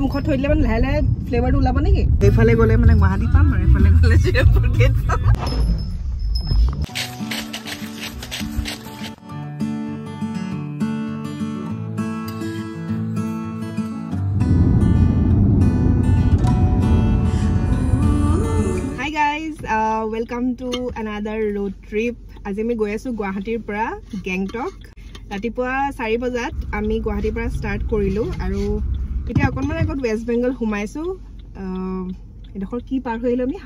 মুখত থৈ দিলে মানে লাহে লাহে ফ্লেভাৰটো ওলাব নেকি এইফালে গ'লে মানে গুৱাহাটী পাম আৰু এইফালে গ'লে শ্ৰীৰামপুৰ গেট পাম Welcome to another road trip. আজি আমি গৈ আছো গুৱাহাটীৰ পৰা গেংটক ৰাতিপুৱা 4 বজাত আমি গুৱাহাটীৰ পৰা ষ্টাৰ্ট কৰিলো আৰু এতিয়া অকনমান আগত ৱেষ্ট বেংগল সোমাইছো এডখৰ কি পাৰ হৈ আহিলো আমি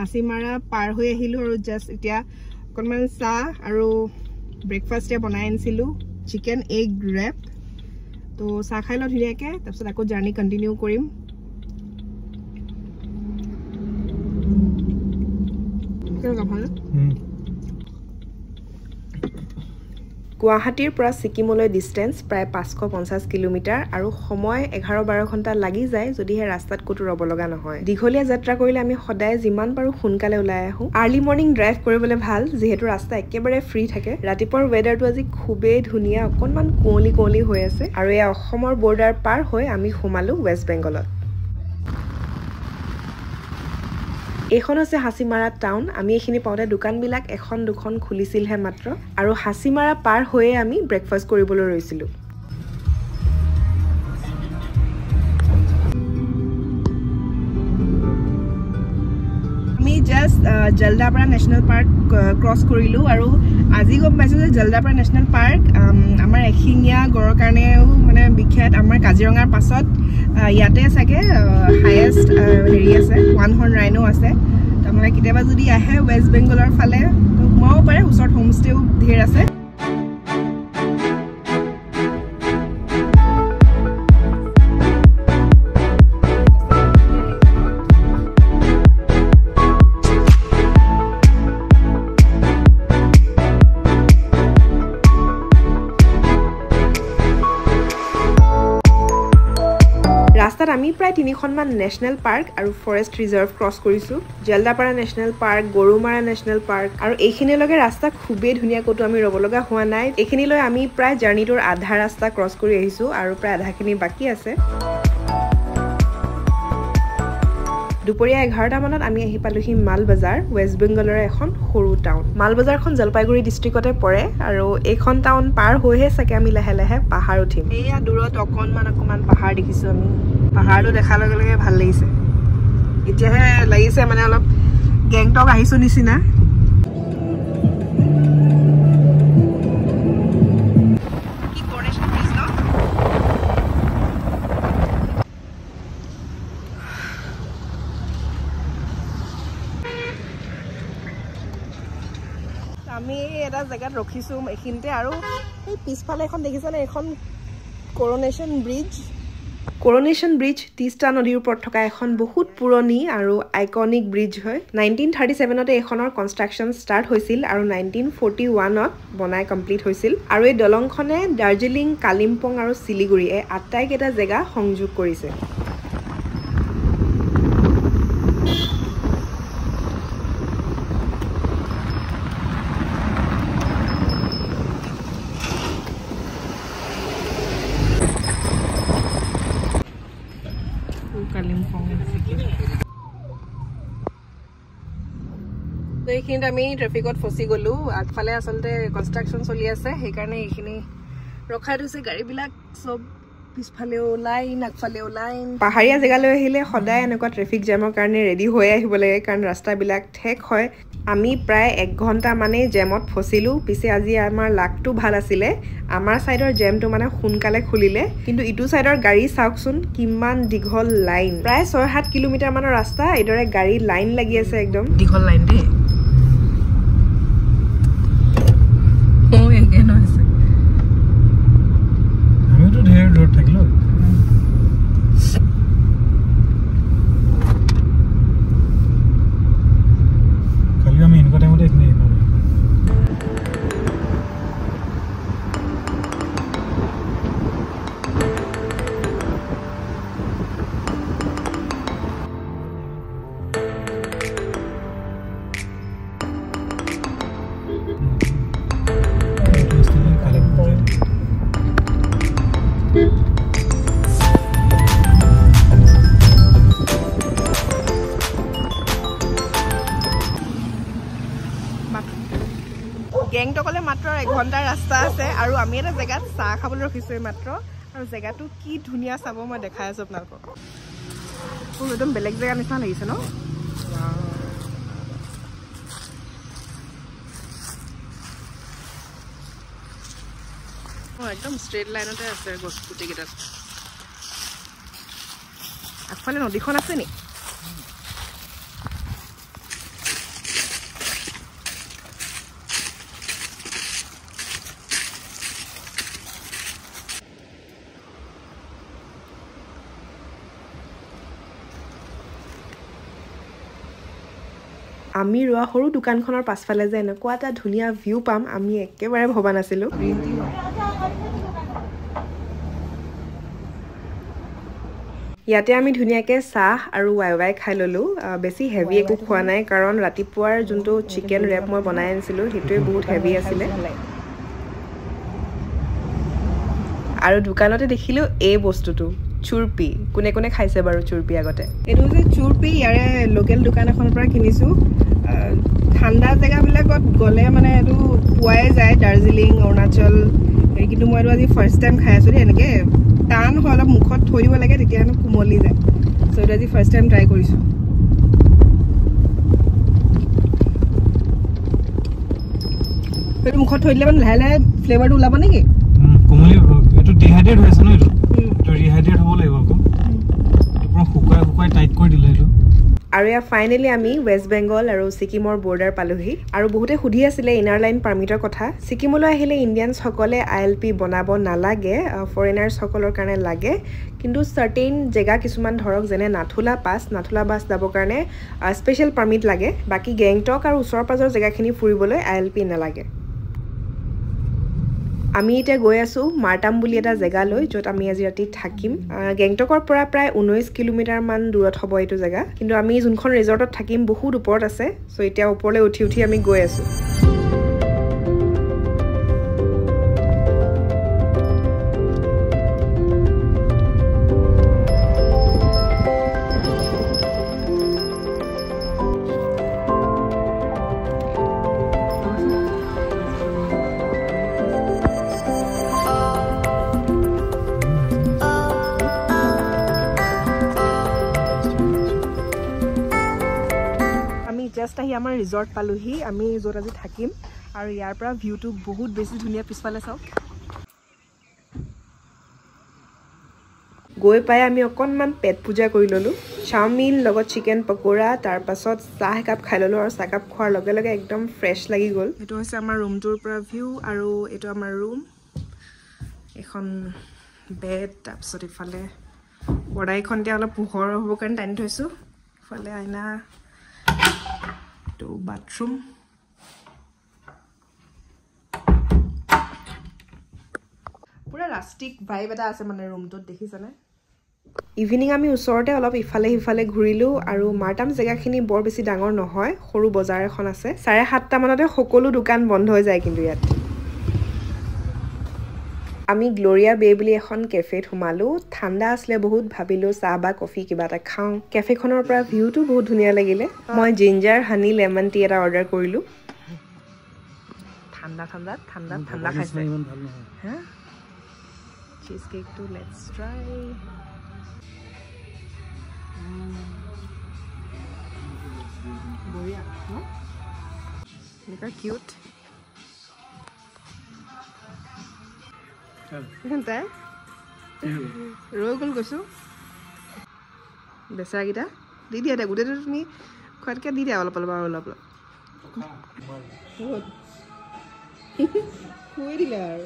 হাসিমাৰা পাৰ হৈ আহিলো আৰু জাস্ট এতিয়া অকনমান চাহ আৰু ব্ৰেকফাষ্ট বনাই আনিছিলো চিকেন এগ ৰেপ তো চাহ খাই লওঁ ধুনীয়াকৈ তাৰপিছত আকৌ জাৰ্নি কণ্টিনিউ কৰিম গুৱাহাটীৰ পৰা ছিকিমলৈ ডিষ্টেঞ্চ প্ৰায় 550 কিলোমিটাৰ আৰু সময় 11-12 ঘণ্টা লাগি যায় যদিহে ৰাস্তাত ক'তো ৰ'ব লগা নহয় দীঘলীয়া যাত্ৰা কৰিলে আমি সদায় যিমান পাৰো সোনকালে ওলাই আহো আৰ্লি মৰ্নিং ড্ৰাইভ কৰিবলৈ ভাল যিহেতু ৰাস্তা একেবাৰে ফ্ৰী থাকে ৰাতিপুৱাৰ ৱেডাৰটো আজি খুবেই ধুনীয়া অকনমান কুঁৱলী হৈ আছে আৰু এই অসমৰ বৰ্ডাৰ পাৰ হৈ আমি সোমালো ৱেষ্ট বেংগলত এইখন আছে হাসিমাৰা টাউন আমি এইখিনি পাওঁতে দোকানবিলাক এখন দুখন খুলিছিলহে মাত্ৰ আৰু হাসিমাৰা পাৰ হৈয়ে আমি ব্ৰেকফাষ্ট কৰিবলৈ ৰৈছিলোঁ আমি just Jaldapara national park cross কৰিলোঁ আৰু আজি গম পাইছোঁ যে জলদাপাৰা নেশ্যনেল পাৰ্ক আমাৰ এশিঙীয়া গড়ৰ কাৰণেও মানে বিখ্যাত আমাৰ কাজিৰঙাৰ পাছত ইয়াতে চাগে হাইয়েষ্ট হেৰি আছে ওৱান হৰ্ণ ৰাইনো আছে তাৰমানে কেতিয়াবা যদি আহে ৱেষ্ট বেংগলৰ ফালে সোমাব পাৰে ওচৰত হোমষ্টেও ধেৰ আছে ৰাস্তাত আমি প্ৰায় 3খনমান নেশ্যনেল পাৰ্ক আৰু ফৰেষ্ট ৰিজাৰ্ভ ক্ৰছ কৰিছোঁ Jaldapara national park Gorumara national park আৰু এইখিনিলৈকে ৰাস্তা খুবেই ধুনীয়া ক'তো আমি ৰ'ব লগা হোৱা নাই এইখিনিলৈ আমি প্ৰায় জাৰ্ণিটোৰ আধা ৰাস্তা ক্ৰছ কৰি আহিছোঁ আৰু প্ৰায় আধাখিনি বাকী আছে দুপৰীয়া 11টা মানত আমি আহি পালোহি মালবজাৰ ৱেষ্ট বেংগলৰ এখন সৰু টাউন মালবজাৰখন জলপাইগুৰি ডিষ্ট্ৰিক্টতে পৰে আৰু এইখন টাউন পাৰ হৈহে চাগে আমি লাহে লাহে পাহাৰ উঠিম এয়া দূৰত অকণমান পাহাৰ দেখিছোঁ আমি পাহাৰটো দেখাৰ লগে লগে ভাল লাগিছে এতিয়াহে লাগিছে মানে অলপ গেংটক আহিছোঁ নিচিনা আমি এটা জেগাত ৰখিছোঁ এইখিনিতে আৰু এই পিছফালে এখন দেখিছেনে এখন কৰনেশ্যন ব্ৰিজ তিষ্টা নদীৰ ওপৰত থকা এখন বহুত পুৰণি আৰু আইকনিক ব্ৰিজ হয় 1937তে এইখনৰ কনষ্ট্ৰাকশ্যন ষ্টাৰ্ট হৈছিল আৰু 1941ত বনাই কমপ্লিট হৈছিল আৰু এই দলংখনে দাৰ্জিলিং কালিম্পং আৰু শিলিগুৰি এই আটাইকেইটা জেগা সংযোগ কৰিছে তো এইখিনিত আমি ট্ৰেফিকত ফচি গ'লো আগফালে আচলতে কনষ্ট্ৰাকশ্যন চলি আছে সেইকাৰণে এইখিনি ৰখাই থৈছে গাড়ীবিলাক চব পিছফালেও লাইন আগফালেও লাইন পাহাৰীয়া জেগালৈ আহিলে সদায় এনেকুৱা ট্ৰেফিক জামৰ কাৰণে ৰেডি হৈ আহিব লাগে কাৰণ ৰাস্তাবিলাক ঠেক হয় আমি প্ৰায় 1 ঘণ্টা মানে জেমত ফচিলোঁ পিছে আজি আমাৰ লাকটো ভাল আছিলে আমাৰ ছাইডৰ জেমটো মানে সোনকালে খুলিলে কিন্তু ইটো ছাইডৰ গাড়ী চাওকচোন কিমান দীঘল লাইন প্ৰায় 6-7 কিলোমিটাৰ মানৰ ৰাস্তা এইদৰে গাড়ী লাইন লাগি আছে একদম দীঘল লাইন দেই আমিতো ঢেৰ দূৰত থাকিলোঁ কালি আমি এনেকুৱা টাইমতে এইখিনি 1 ঘণ্টাৰ ৰাস্তা আছে আৰু আমি এটা জেগাত চাহ খাবলৈ ৰখিছো মাত্ৰ আৰু জেগাটো কি ধুনীয়া চাব মই দেখাই আছো আপোনালোকক একদম বেলেগ জেগা নিচিনা লাগিছে ন একদম ষ্ট্ৰেট লাইনতে আছে গছ গুটিকেইটা আগফালে নদীখন আছে নি আমি ৰোৱা সৰু দোকানখনৰ পাছফালে যে এনেকুৱা এটা ধুনীয়া ভিউ পাম আমি একেবাৰে ভবা নাছিলো ইয়াতে আমি ধুনীয়াকে চাহ আৰু ৱাই খাই ললো বেছি হেভি একো খোৱা নাই কাৰণ ৰাতিপুৱাৰ যোনটো চিকেন ৰেপ মই বনাই আনিছিলো সেইটোৱে বহুত হেভি আছিলে আৰু দোকানতে দেখিলো এই বস্তুটো চুৰপি কোনে কোনে খাইছে বাৰু চুৰপি আগতে এইটো যে চুৰপি ইয়াৰে লোকেল দোকান এখনৰ পৰা কিনিছো ঠাণ্ডা জেগাবিলাকত গ'লে মানে এইটো পোৱাই যায় দাৰ্জিলিং অৰুণাচল কিন্তু মই এইটো আজি ফাৰ্ষ্ট টাইম খাই আছো দেই এনেকৈ টান হয় অলপ মুখত থৈ দিব লাগে তেতিয়া হেনো কোমলি যায় চ' এইটো আজি ফাৰ্ষ্ট টাইম ট্ৰাই কৰিছোঁ এইটো মুখত থৈ দিলে মানে লাহে লাহে ফ্লেভাৰটো ওলাব নেকি কোমলি এইটো ডিহাইড্ৰেট হৈ আছে ন এইটো ৰিহাইড্ৰেট হ'ব লাগিব আকৌ পুৰা শুকাই টাইট কৰি দিলে এইটো আৰু ইয়া ফাইনেলি আমি ৱেষ্ট বেংগল আৰু ছিকিমৰ বৰ্ডাৰ পালোহি আৰু বহুতে সুধি আছিলে ইনাৰ লাইন পাৰ্মিটৰ কথা ছিকিমলৈ আহিলে ইণ্ডিয়ানসকলে ILP বনাব নালাগে ফৰেনাৰ্ছসকলৰ কাৰণে লাগে কিন্তু চাৰ্টেইন জেগা কিছুমান ধৰক যেনে নাথুলা বাছ যাবৰ কাৰণে স্পেচিয়েল পাৰ্মিট লাগে বাকী গেংটক আৰু ওচৰ পাজৰ জেগাখিনি ফুৰিবলৈ ILP নালাগে আমি এতিয়া গৈ আছো মাৰ্টাম বুলি এটা জেগালৈ য'ত আমি আজি ৰাতি থাকিম গেংটকৰ পৰা প্ৰায় 19 কিলোমিটাৰ মান দূৰত হ'ব এইটো জেগা কিন্তু আমি যোনখন ৰিজৰ্টত থাকিম বহুত ওপৰত আছে সো এতিয়া ওপৰলৈ উঠি আমি গৈ আছো জাস্ট আহি আমাৰ ৰিজৰ্ট পালোহি আমি য'ত আজি থাকিম আৰু ইয়াৰ পৰা ভিউটো বহুত বেছি ধুনীয়া পিছফালে চাওক গৈ পাই আমি অকণমান পেট পূজা কৰি ল'লোঁ চাওমিন লগত চিকেন পকোৰা তাৰপাছত চাহ একাপ খাই ল'লোঁ আৰু চাহকাপ খোৱাৰ লগে লগে একদম ফ্ৰেছ লাগি গ'ল এইটো হৈছে আমাৰ ৰুমটোৰ পৰা ভিউ আৰু এইটো আমাৰ ৰুম এখন বেড তাৰপিছত ইফালে পৰ্দাখন এতিয়া অলপ পোহৰ হ'বৰ কাৰণে টানি থৈছোঁ ইফালে আইনা to bathroom pura rustic vibe eta ase mane room tot dekhisane evening ami usorte olop ifale hifale ghurilu aru martam jega khini bor besi dangor nohoy horu bazar ekhon ase 7:30 ta manate hokolu dukan bond hoy jay kintu yat আমি Gloria বে বুলি এখন কেফেত সোমালো ঠাণ্ডা আসলে বহুত ভাবিলো চাহ বা কফি কিবা এটা খাও কেফেখনৰ পৰা ভিউটো বহুত ধুনীয়া লাগিলে মই জিঞ্জাৰ হানি লেমন টি এটা অৰ্ডাৰ কৰিলো ঠাণ্ডা খাইছে ইমান ভাল নহয় হা চিজ কেক টু লেটস ট্ৰাই বঢ়িয়া ন এনেকা cute Entah, rogal gosu. Besar kita, di dia ada udah terus nih, kuat kan di dia awal apa. Kue di luar.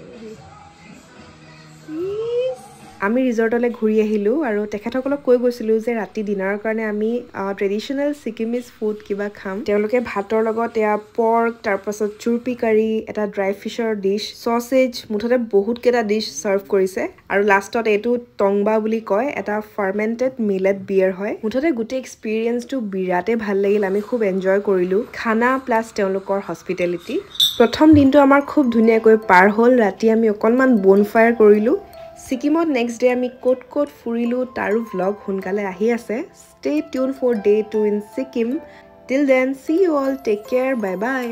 আমি ৰিজৰ্টলৈ ঘূৰি আহিলোঁ আৰু তেখেতসকলক কৈ গৈছিলোঁ যে ৰাতি ডিনাৰৰ কাৰণে আমি ট্ৰেডিশ্যনেল ছিকিমিজ ফুড কিবা খাম তেওঁলোকে ভাতৰ লগত এয়া পৰ্ক তাৰপাছত চুৰপি কাৰী এটা ড্ৰাই ফিছৰ ডিছ চচেজ মুঠতে বহুতকেইটা ডিছ ছাৰ্ভ কৰিছে আৰু লাষ্টত এইটো টংবা বুলি কয় এটা ফাৰ্মেণ্টেড মিলেট বিয়াৰ হয় মুঠতে গোটেই এক্সপিৰিয়েঞ্চটো বিৰাটেই ভাল লাগিল আমি খুব এনজয় কৰিলোঁ খানা প্লাছ তেওঁলোকৰ হস্পিটেলিটি প্ৰথম দিনটো আমাৰ খুব ধুনীয়াকৈ পাৰ হ'ল ৰাতি আমি অকণমান বনফায়াৰ কৰিলোঁ Sikimot next day আমি ক'ত ফুৰিলো তাৰো vlog সোনকালে আহি আছে stay tuned for day 2 in Sikkim till then see you all take care bye bye